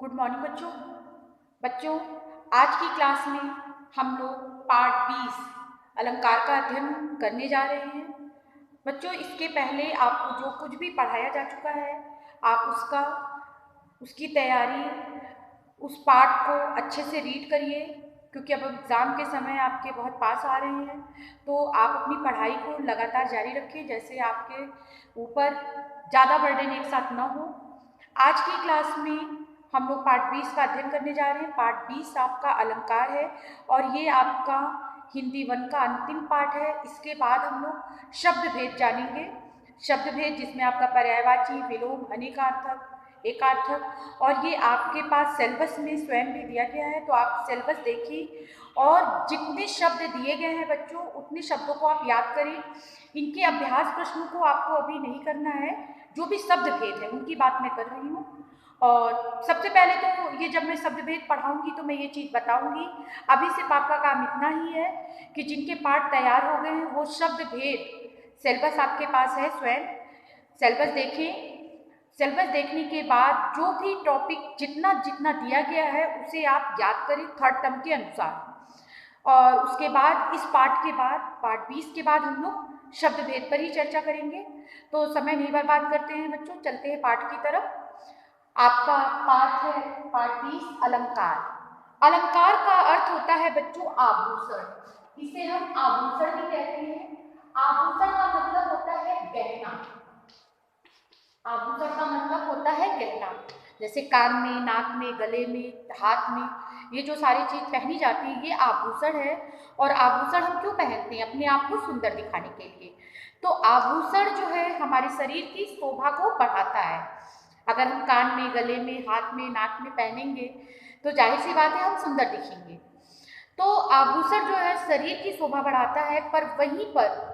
Good morning बच्चों। बच्चों, आज की क्लास में हम लोग पार्ट 20 अलंकार का अध्ययन करने जा रहे हैं। बच्चों, इसके पहले आपको जो कुछ भी पढ़ाया जा चुका है आप उसकी तैयारी, उस पार्ट को अच्छे से रीड करिए, क्योंकि अब एग्ज़ाम के समय आपके बहुत पास आ रहे हैं। तो आप अपनी पढ़ाई को लगातार जारी रखिए, जैसे आपके ऊपर ज़्यादा बर्डन एक साथ ना हो। आज की क्लास में हम लोग पार्ट 20 का अध्ययन करने जा रहे हैं। पार्ट 20 आपका अलंकार है और ये आपका हिंदी 1 का अंतिम पार्ट है। इसके बाद हम लोग शब्द भेद जानेंगे। शब्द भेद जिसमें आपका पर्यायवाची, विलोम, अनेकार्थक, एकार्थक, और ये आपके पास सिलेबस में स्वयं भी दिया गया है, तो आप सिलेबस देखिए और जितने शब्द दिए गए हैं बच्चों उतने शब्दों को आप याद करें। इनके अभ्यास प्रश्नों को आपको अभी नहीं करना है, जो भी शब्द भेद है उनकी बात मैं कर रही हूँ। और सबसे पहले तो ये जब मैं शब्द भेद पढ़ाऊंगी तो मैं ये चीज़ बताऊंगी, अभी सिर्फ आपका काम इतना ही है कि जिनके पाठ तैयार हो गए हैं वो शब्द भेद सिलेबस आपके पास है, स्वयं सिलेबस देखें। सिलेबस देखने के बाद जो भी टॉपिक जितना जितना दिया गया है उसे आप याद करें थर्ड टर्म के अनुसार। और उसके बाद इस पार्ट के बाद पार्ट 20 के बाद हम लोग शब्द भेद पर ही चर्चा करेंगे। तो समय नहीं बर्बाद करते हैं बच्चों, चलते हैं पाठ की तरफ। आपका पाठ है पाठ 20 अलंकार। अलंकार का अर्थ होता है बच्चों आभूषण। इसे हम आभूषण भी कहते हैं। आभूषण का मतलब होता है गहना। आभूषण का मतलब होता है गहना, जैसे कान में, नाक में, गले में, हाथ में, ये जो सारी चीज पहनी जाती है ये आभूषण है। और आभूषण हम क्यों पहनते हैं? अपने आप को सुंदर दिखाने के लिए। तो आभूषण जो है हमारे शरीर की शोभा को बढ़ाता है। अगर हम कान में, गले में, हाथ में, नाक में पहनेंगे तो जाहिर सी बात है हम सुंदर दिखेंगे। तो आभूषण जो है शरीर की शोभा बढ़ाता है, पर वहीं पर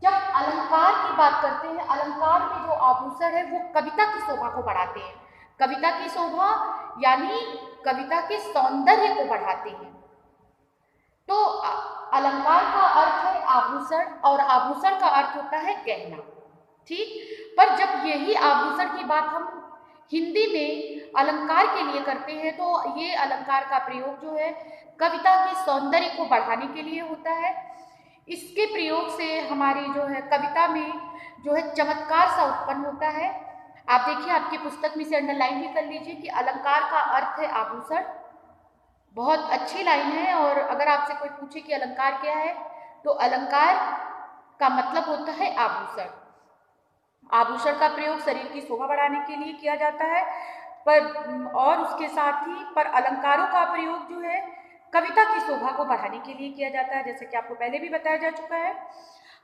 जब अलंकार की बात करते हैं, अलंकार में जो आभूषण है वो कविता की शोभा को बढ़ाते हैं। कविता की शोभा यानी कविता के सौंदर्य को बढ़ाते हैं। तो अलंकार का अर्थ है आभूषण और आभूषण का अर्थ होता है गहना, ठीक। पर जब यही आभूषण की बात हम हिंदी में अलंकार के लिए करते हैं तो ये अलंकार का प्रयोग जो है कविता के सौंदर्य को बढ़ाने के लिए होता है। इसके प्रयोग से हमारी जो है कविता में जो है चमत्कार सा उत्पन्न होता है। आप देखिए, आपकी पुस्तक में से अंडरलाइन भी कर लीजिए कि अलंकार का अर्थ है आभूषण। बहुत अच्छी लाइन है। और अगर आपसे कोई पूछे कि अलंकार क्या है तो अलंकार का मतलब होता है आभूषण। आभूषण का प्रयोग शरीर की शोभा बढ़ाने के लिए किया जाता है, पर और उसके साथ ही पर अलंकारों का प्रयोग जो है कविता की शोभा को बढ़ाने के लिए किया जाता है, जैसे कि आपको पहले भी बताया जा चुका है।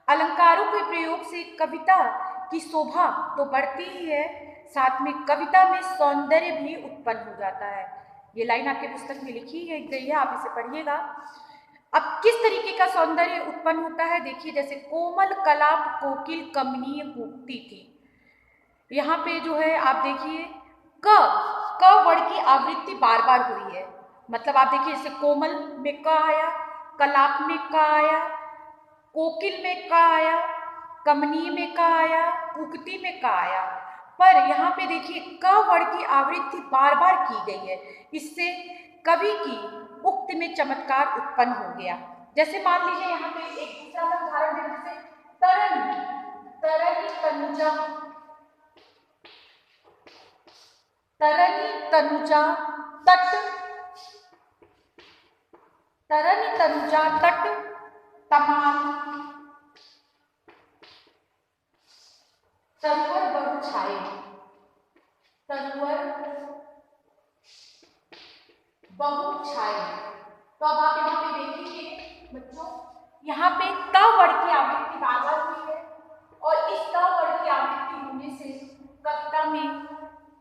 अलंकारों के प्रयोग से कविता की शोभा तो बढ़ती ही है, साथ में कविता में सौंदर्य भी उत्पन्न हो जाता है। ये लाइन आपके पुस्तक में लिखी है गई है, आप इसे पढ़िएगा। अब किस तरीके का सौंदर्य उत्पन्न होता है देखिए, जैसे कोमल कलाप कोकिल कमनीय कूकती थी। यहाँ पे जो है आप देखिए क वर्ड की आवृत्ति बार बार हुई है। मतलब आप देखिए, जैसे कोमल में क आया, कलाप में क आया, कोकिल में क आया, कमनीय में क आया, कुकती में क आया। पर यहाँ पे देखिए क वर्ड की आवृत्ति बार बार की गई है। इससे कवि की उक्त में चमत्कार उत्पन्न हो गया। जैसे मान लीजिए यहाँ पे एक दूसरा उदाहरण है, जैसे तरन, तरनी तनुजा, तरनी तनुजा तट, तरनी तनुजा तट तमाम, तरुवर बहु छाए, तरुवर बहु छाए। तो अब आप यहाँ पे देखिए बच्चों, यहाँ पे त वर्ड की आवृत्ति बार बार हुई है और इस त वर्ड की आवृत्ति होने से कविता में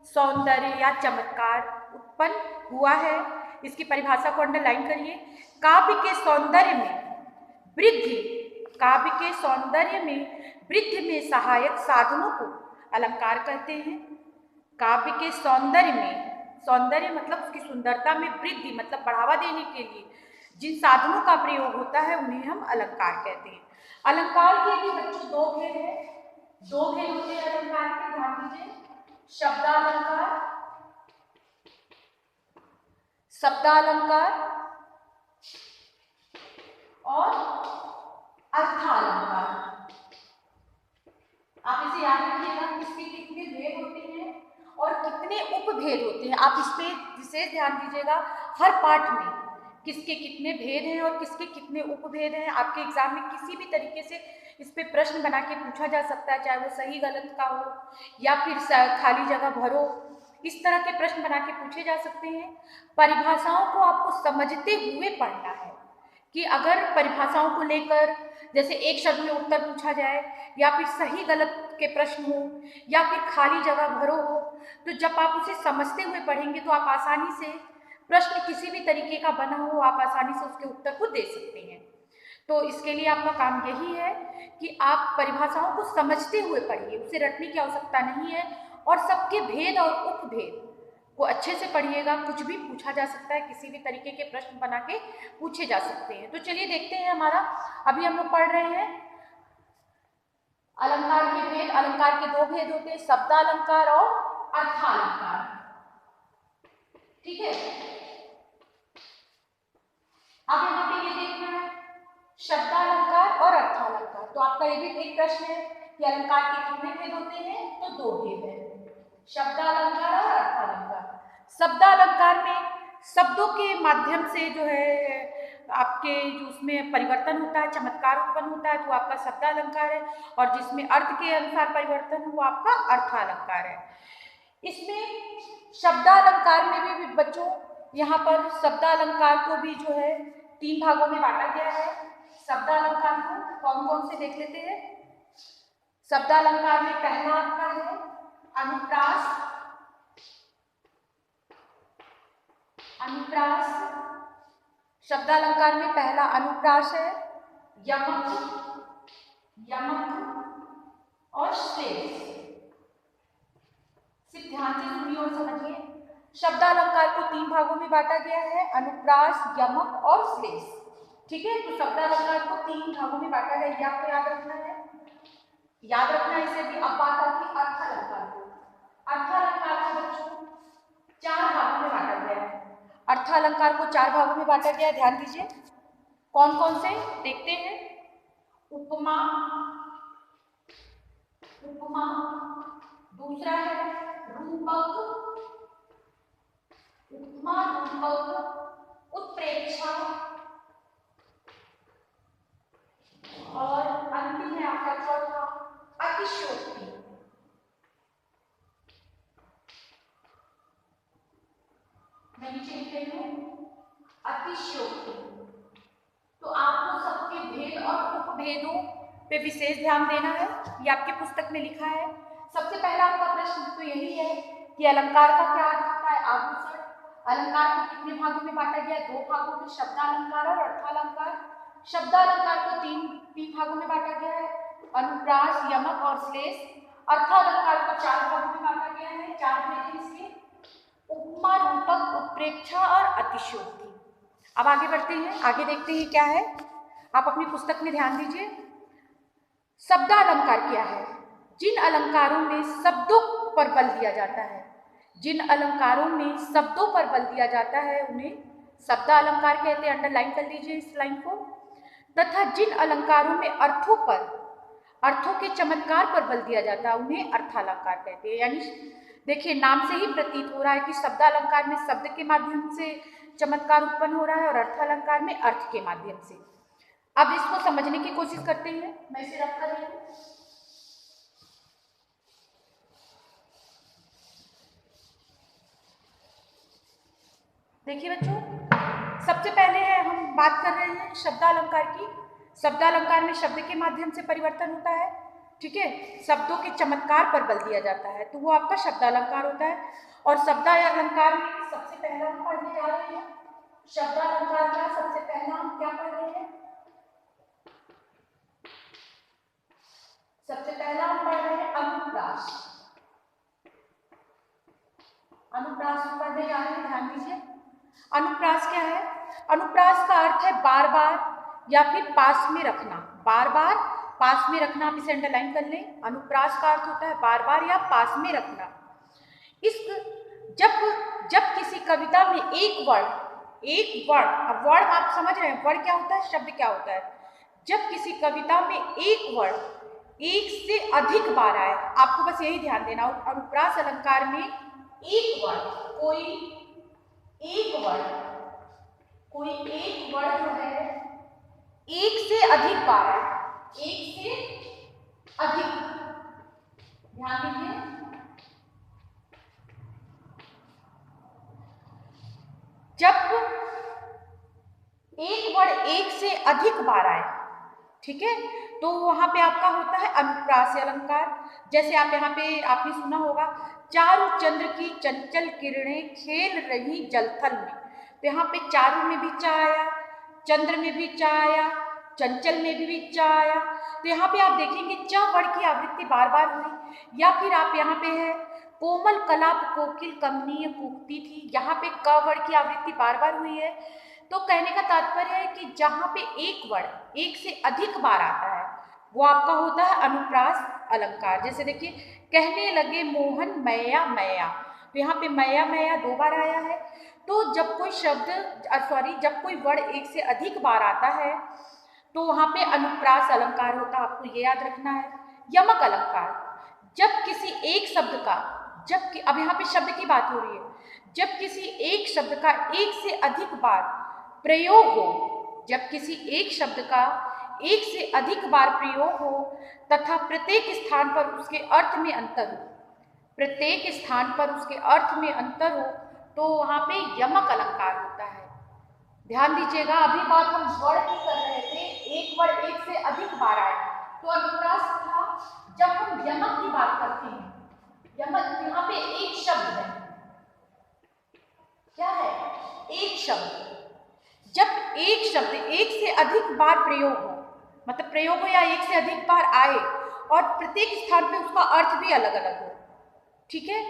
सौंदर्य या चमत्कार उत्पन्न हुआ है। इसकी परिभाषा को अंडरलाइन करिए। काव्य के सौंदर्य में वृद्धि, काव्य के सौंदर्य में वृद्धि में सहायक साधनों को अलंकार कहते हैं। काव्य के सौंदर्य में, सौंदर्य मतलब उसकी सुंदरता में वृद्धि मतलब बढ़ावा देने के लिए जिन साधनों का प्रयोग होता है उन्हें हम अलंकार कहते हैं। अलंकार के भी बच्चों दो भेद है, दो भेद होते हैं अलंकार के, ध्यान दीजिए। शब्दालंकार, शब्दालंकार और अर्थालंकार। आप इसे याद रखिएगा, किसके कितने भेद होते हैं और कितने उपभेद होते हैं। आप इस पे विशेष ध्यान दीजिएगा, हर पाठ में किसके कितने भेद हैं और किसके कितने उपभेद हैं। आपके एग्जाम में किसी भी तरीके से इस पे प्रश्न बना के पूछा जा सकता है, चाहे वो सही गलत का हो या फिर खाली जगह भरो, इस तरह के प्रश्न बना के पूछे जा सकते हैं। परिभाषाओं को आपको समझते हुए पढ़ना है कि अगर परिभाषाओं को लेकर जैसे एक शब्द में उत्तर पूछा जाए या फिर सही गलत के प्रश्न हो या फिर खाली जगह भरो हो, तो जब आप उसे समझते हुए पढ़ेंगे तो आप आसानी से प्रश्न किसी भी तरीके का बना हो, आप आसानी से उसके उत्तर को दे सकते हैं। तो इसके लिए आपका काम यही है कि आप परिभाषाओं को समझते हुए पढ़िए, उसे रटने की आवश्यकता नहीं है, और सबके भेद और उपभेद को अच्छे से पढ़िएगा। कुछ भी पूछा जा सकता है, किसी भी तरीके के प्रश्न बना के पूछे जा सकते हैं। तो चलिए देखते हैं, हमारा अभी हम लोग पढ़ रहे हैं अलंकार के भेद। अलंकार के दो भेद होते हैं, शब्दालंकार और अर्थालंकार। ठीक है, अब यहाँ पे ये देखना है शब्दालंकार और अर्थालंकार। तो आपका ये भी एक प्रश्न है कि अलंकार के कितने भेद होते हैं, तो दो भेद है, शब्दालंकार और अर्थालंकार। शब्दालंकार में शब्दों के माध्यम से जो है आपके जो उसमें परिवर्तन होता है, चमत्कार उत्पन्न होता है, तो आपका शब्दालंकार है, और जिसमें अर्थ के अनुसार परिवर्तन हो वो आपका अर्थालंकार है। इसमें शब्दालंकार में भी बच्चों यहाँ पर शब्दालंकार को भी जो है तीन भागों में बांटा गया है। शब्दालंकार को कौन कौन से देख लेते हैं। शब्दालंकार में पहला आपका है अनुप्रास। अनुप्रास शब्दालंकार में पहला अनुप्रास है, यमक, यमक और श्लेष। सिर्फ ध्यान से सुनिए और समझिए, शब्दालंकार को तीन भागों में बांटा गया है, अनुप्रास, यमक और श्लेष। ठीक है, तो शब्दालंकार को तीन भागों में बांटा गया, ये आपको याद रखना है, याद रखना है इसे भी। अब बात आती है अर्थालंकार को। अर्थालंकार को बच्चों चार भागों में बांटा गया है। अर्थालंकार को चार भागों में बांटा गया है, ध्यान दीजिए कौन कौन से देखते हैं। उपमा, उपमा, दूसरा है रूपक, उपमा, रूपक, उत्प्रेक्षा, और अंतिम है आपका चौथा अतिशयोक्ति। मैं नीचे लिख रही हूँ अतिशयोक्ति। तो आपको सबके भेद और उपभेदों पे विशेष ध्यान देना है, ये आपकी पुस्तक में लिखा है। सबसे पहला आपका प्रश्न तो यही है कि अलंकार का क्या अर्थ होता है, आभूषण। अलंकार को कितने भागों में बांटा गया, दो भागों में, शब्दालंकार और अर्थालंकार। शब्दालंकार को तीन भागों में बांटा गया है, अनुप्रास, यमक और श्लेष। अर्थालंकार को चार भागों में बांटा गया है, चार भेद हैं इसके, उपमा, रूपक, उत्प्रेक्षा और अतिशयोक्ति। अब आगे बढ़ते हैं, आगे देखते हैं क्या है। आप अपनी पुस्तक में ध्यान दीजिए। शब्दालंकार क्या है, जिन अलंकारों में शब्दों पर बल दिया जाता है, जिन अलंकारों में शब्दों पर बल दिया जाता है उन्हें शब्दालंकार कहते हैं। अंडरलाइन कर लीजिए इस लाइन को। तथा जिन अलंकारों में अर्थों पर, अर्थों के चमत्कार पर बल दिया जाता है उन्हें अर्थालंकार कहते हैं। यानी देखिए नाम से ही प्रतीत हो रहा है कि शब्दालंकार में शब्द के माध्यम से चमत्कार उत्पन्न हो रहा है और अर्थालंकार में अर्थ के माध्यम से। अब इसको समझने की कोशिश करते हैं, मैं इसे रख कर रही हूँ। देखिए बच्चों, सबसे पहले है हम बात कर रहे हैं शब्दालंकार की। शब्दालंकार में शब्द के माध्यम से परिवर्तन होता है, ठीक है, शब्दों के चमत्कार पर बल दिया जाता है, तो वो आपका शब्दालंकार होता है। और शब्दालंकार में सबसे पहला हम पढ़ने जा रहे हैं शब्दालंकार का। सबसे पहला हम क्या पढ़ रहे हैं, सबसे पहला हम पढ़ रहे हैं अनुप्रास। अनुप्रास पढ़ने जा रहे हैं, ध्यान दीजिए। अनुप्रास क्या है, अनुप्रास का अर्थ है बार बार या फिर पास में रखना, बार बार पास में रखना। आप इसे अंडरलाइन कर लें। अनुप्रास का अर्थ होता है बार बार या पास में रखना। इस जब किसी कविता में एक वर्ण एक वर्ण, अब वर्ण आप समझ रहे हैं, वर्ण क्या होता है, शब्द क्या होता है। जब किसी कविता में एक वर्ण एक से अधिक बार आए, आपको बस यही ध्यान देना। अनुप्रास अलंकार में एक वर्ण, कोई एक वर्ण जो है एक से अधिक बार आए, एक से अधिक, ध्यान दीजिए। जब एक वर्ण एक से अधिक बार आए, ठीक है, तो वहां पे आपका होता है अनुप्रास अलंकार। जैसे आप यहाँ पे आपने सुना होगा, चारु चंद्र की चंचल किरणें खेल रही जलथल में, तो यहाँ पे चारु में भी चा आया, चंद्र में भी चा आया, चंचल में भी चा आया। तो यहाँ पे आप देखेंगे च वर्ण की आवृत्ति बार बार हुई। या फिर आप यहाँ पे है कोमल कलाप कोकिल कमनीय कूकती थी, यहाँ पे क वर्ण की आवृत्ति बार बार हुई है। तो कहने का तात्पर्य है कि जहाँ पे एक वर्ण एक से अधिक बार आता है वो आपका होता है अनुप्रास अलंकार। जैसे देखिए, कहने लगे मोहन मैया मैया, तो यहाँ पे मैया मैया दो बार आया है। तो जब कोई शब्द जब कोई वर्ण एक से अधिक बार आता है तो वहाँ पे अनुप्रास अलंकार होता है, आपको ये याद रखना है। यमक अलंकार, जब किसी एक शब्द का, अब यहाँ पे शब्द की बात हो रही है, जब किसी एक शब्द का एक से अधिक बार प्रयोग हो, जब किसी एक शब्द का एक से अधिक बार प्रयोग हो तथा प्रत्येक स्थान पर उसके अर्थ में अंतर हो, प्रत्येक स्थान पर उसके अर्थ में अंतर हो, तो वहाँ पे यमक अलंकार होता है। ध्यान दीजिएगा, अभी बात हम वर्ण की कर रहे थे, एक वर्ण एक से अधिक बार आए तो अनुप्रास था। जब हम यमक की बात करते हैं, यमक यहाँ पे एक शब्द है, क्या है, एक शब्द। जब एक शब्द एक से अधिक बार प्रयोग हो, मतलब प्रयोग हो या एक से अधिक बार आए और प्रत्येक स्थान पे उसका अर्थ भी अलग अलग हो, ठीक है।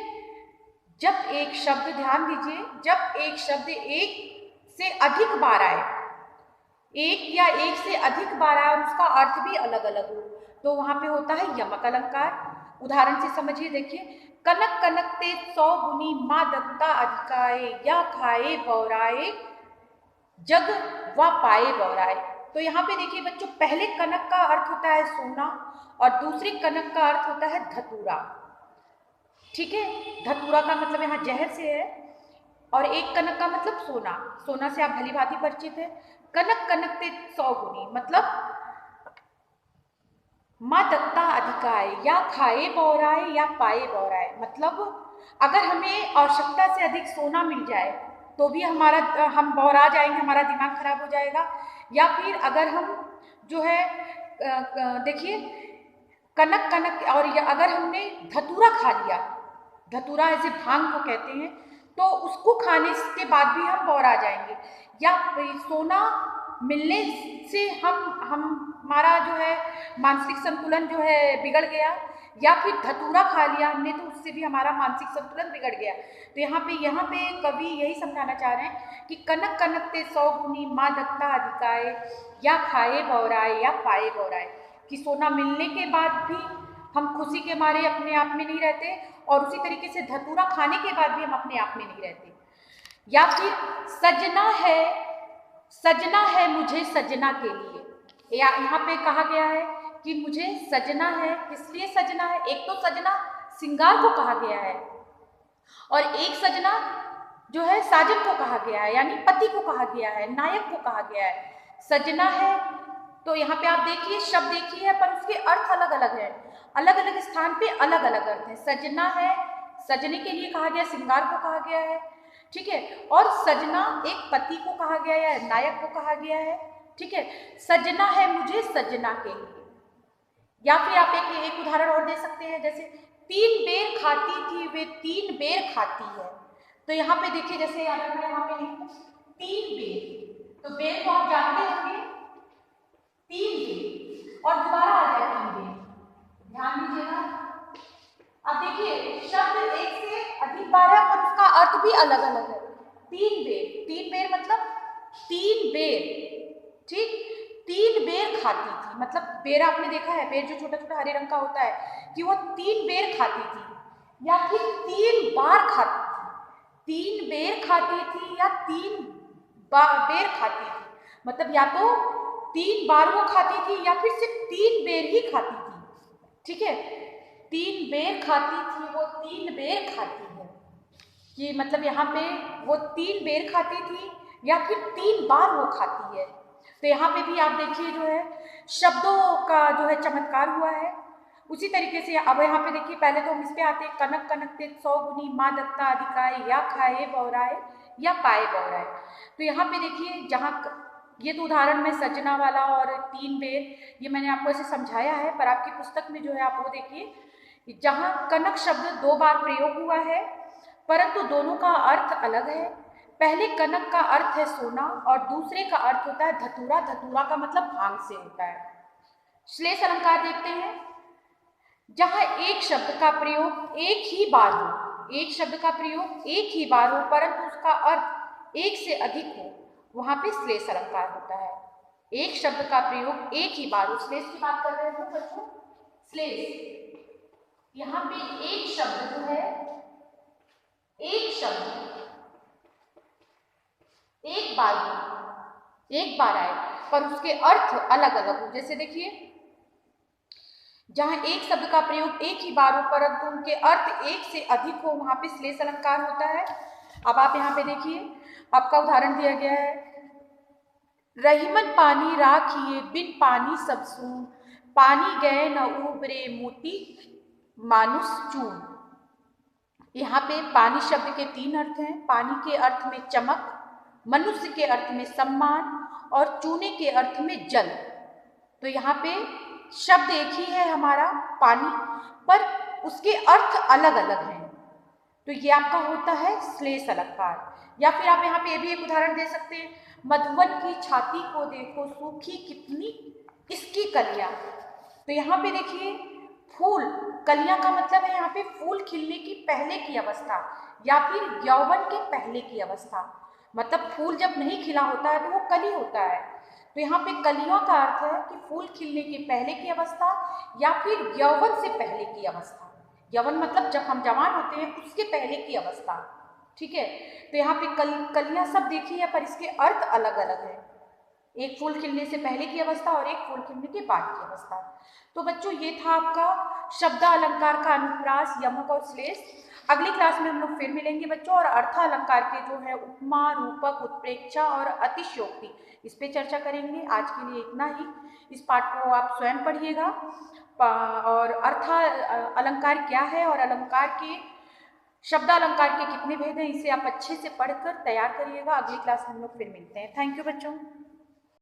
जब एक शब्द, ध्यान दीजिए, जब एक शब्द एक से अधिक बार आए, एक या एक से अधिक बार आए और उसका अर्थ भी अलग अलग हो, तो वहां पे होता है यमक अलंकार। उदाहरण से समझिए, देखिए, कनक कनक ते 100 गुनी माँ दत्ता अधिकाए, या खाए बौराए जग व पाए बौराए। तो यहाँ पे देखिए बच्चों, पहले कनक का अर्थ होता है सोना और दूसरे कनक का अर्थ होता है धतूरा, ठीक है। धतूरा का मतलब यहाँ जहर से है और एक कनक का मतलब सोना, सोना से आप भली भांति परिचित है। कनक कनक ते 100 गुनी मतलब माँ दत्ता अधिकाए, या खाए बौराए या पाए बौराए, मतलब अगर हमें आवश्यकता से अधिक सोना मिल जाए तो भी हम बौरा जाएंगे, हमारा दिमाग खराब हो जाएगा। या फिर अगर हम जो है देखिए, कनक कनक, और अगर हमने धतूरा खा लिया, धतूरा ऐसे भांग को कहते हैं, तो उसको खाने के बाद भी हम बौरा जाएंगे। या सोना मिलने से हमारा जो है मानसिक संतुलन जो है बिगड़ गया, या फिर धतूरा खा लिया हमने तो उससे भी हमारा मानसिक संतुलन बिगड़ गया। तो यहाँ पे कवि यही समझाना चाह रहे हैं कि कनक कनक ते 100 गुनी माँ दत्ता अधिकाए, या खाए बौराए या पाए बौराए, कि सोना मिलने के बाद भी हम खुशी के मारे अपने आप में नहीं रहते, और उसी तरीके से धतूरा खाने के बाद भी हम अपने आप में नहीं रहते। या फिर सजना है मुझे सजना के लिए, या यहाँ पे कहा गया है कि मुझे सजना है, किस लिए सजना है। एक तो सजना सिंगार को कहा गया है और एक सजना जो है साजन को कहा गया है, यानी पति को कहा गया है, नायक को कहा गया है। सजना है तो यहाँ पे आप देखिए शब्द एक ही है पर उसके अर्थ अलग अलग है, अलग अलग स्थान पे अलग अलग अर्थ है। सजना है, सजने के लिए कहा गया, सिंगार को कहा गया है, ठीक है। और सजना एक पति को कहा गया है, नायक को कहा गया है, ठीक है। सजना है मुझे सजना के लिए। या फिर आप एक उदाहरण और दे सकते हैं, जैसे 3 बेर खाती थी वे 3 बेर खाती है। तो यहाँ पे देखिए, जैसे अगर मैं यहाँ पे लिखूं 3 बेर, तो बेर को आप जानते होंगे, 3 बेर और दोबारा आ जाए 3 बेर, ध्यान दीजिएगा। अब देखिए शब्द एक से अधिक बार है और उसका अर्थ भी अलग अलग है। 3 बेर मतलब 3 बेर, ठीक, 3 बेर खाती थी, मतलब बेर आपने देखा है, बेर जो छोटा छोटा हरे रंग का होता है, कि वो 3 बेर खाती थी, या फिर 3 बार खाती थी। 3 बेर खाती थी या 3 बेर खाती थी, मतलब या तो 3 बार वो खाती थी या फिर सिर्फ 3 बेर ही खाती थी। ठीक है, 3 बेर खाती थी, वो 3 बेर खाती है, कि मतलब यहाँ पे वो 3 बेर खाती थी या फिर 3 बार वो खाती है। तो यहाँ पे भी आप देखिए जो है शब्दों का जो है चमत्कार हुआ है। उसी तरीके से अब यहाँ पे देखिए, पहले तो हम इस पे आते हैं, कनक कनक ते 100 गुनी माँ दत्ता अधिकाय, या खाए बौराए या पाए बौराए। तो यहाँ पे देखिए, जहाँ ये तो उदाहरण में सजना वाला और 3 बेर, ये मैंने आपको ऐसे समझाया है, पर आपकी पुस्तक में जो है आप वो देखिए, जहाँ कनक शब्द 2 बार प्रयोग हुआ है, परंतु दोनों का अर्थ अलग है। पहले कनक का अर्थ है सोना और दूसरे का अर्थ होता है धतूरा। धतूरा का मतलब भांग से होता है। श्लेष अलंकार देखते हैं, जहां एक शब्द का प्रयोग एक ही बार हो, एक शब्द का प्रयोग एक ही बार हो परंतु उसका अर्थ एक से अधिक हो, वहां पे श्लेष अलंकार होता है। एक शब्द का प्रयोग एक ही बार हो, श्लेष की बात कर रहे हो बच्चों, श्लेष। यहाँ पे एक शब्द जो है, एक शब्द एक बार आए पर उसके अर्थ अलग अलग हो। जैसे देखिए, जहां एक शब्द का प्रयोग एक ही बार हो परंतु उनके अर्थ एक से अधिक हो, वहां पे श्लेष अलंकार होता है। अब आप यहाँ पे देखिए, आपका उदाहरण दिया गया है, रहीमन पानी राखिए बिन पानी सब सून, पानी गए न उबरे मोती मानुष चून। यहाँ पे पानी शब्द के 3 अर्थ हैं। पानी के अर्थ में चमक, मनुष्य के अर्थ में सम्मान और चूने के अर्थ में जल। तो यहाँ पे शब्द एक ही है हमारा पानी, पर उसके अर्थ अलग अलग हैं। तो ये आपका होता है श्लेष अलंकार। या फिर आप यहाँ पे ये भी एक उदाहरण दे सकते हैं, मधुवन की छाती को देखो सूखी कितनी इसकी कलियां। तो यहाँ पे देखिए, फूल, कलियां का मतलब है यहाँ पे फूल खिलने की पहले की अवस्था या फिर यौवन के पहले की अवस्था। मतलब फूल जब नहीं खिला होता है तो वो कली होता है। तो यहाँ पे कलियों का अर्थ है कि फूल खिलने के पहले की अवस्था या फिर यौवन से पहले की अवस्था। यौवन मतलब जब हम जवान होते हैं उसके पहले की अवस्था। ठीक है, तो यहाँ पे कलियां सब देखी है पर इसके अर्थ अलग अलग है। एक फूल खिलने से पहले की अवस्था और एक फूल खिलने के बाद की अवस्था। तो बच्चों, ये था आपका शब्द अलंकार का अनुप्रास, यमक और श्लेष। अगली क्लास में हम लोग फिर मिलेंगे बच्चों, और अर्थ अलंकार के जो है उपमा, रूपक, उत्प्रेक्षा और अतिशयोक्ति, इस पे चर्चा करेंगे। आज के लिए इतना ही। इस पाठ को आप स्वयं पढ़िएगा, और अर्थ अलंकार क्या है और अलंकार के शब्द अलंकार के कितने भेद हैं, इसे आप अच्छे से पढ़कर तैयार करिएगा। अगली क्लास में हम लोग फिर मिलते हैं। थैंक यू बच्चों।